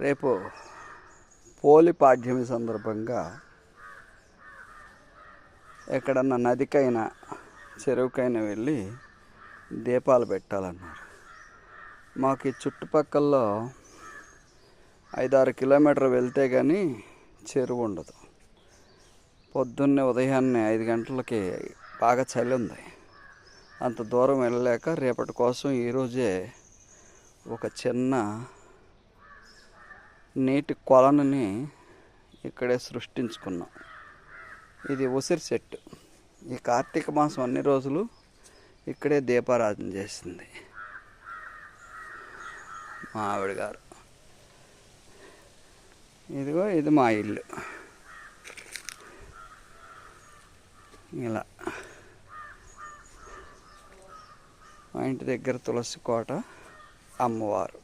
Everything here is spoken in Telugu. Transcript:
రేపు పోలి పాడ్యమి సందర్భంగా ఎక్కడన్నా నదికైనా చెరువుకైనా వెళ్ళి దీపాలు పెట్టాలన్నారు. మాకు ఈ చుట్టుపక్కల్లో 5-6 కిలోమీటర్లు వెళ్తే కానీ చెరువు ఉండదు. పొద్దున్నే ఉదయాన్నే 5 గంటలకి బాగా చలి ఉంది. అంత దూరం వెళ్ళలేక రేపటి కోసం ఈరోజే ఒక చిన్న నీటి కొలనుని ఇక్కడే సృష్టించుకున్నాం. ఇది ఉసిరి చెట్టు. ఈ కార్తీక మాసం అన్ని రోజులు ఇక్కడే దీపారాధన చేసింది మా ఆవిడ గారు. ఇదిగో ఇది మా ఇల్లు. ఇలా మా ఇంటి దగ్గర తులసి కోట, అమ్మవారు.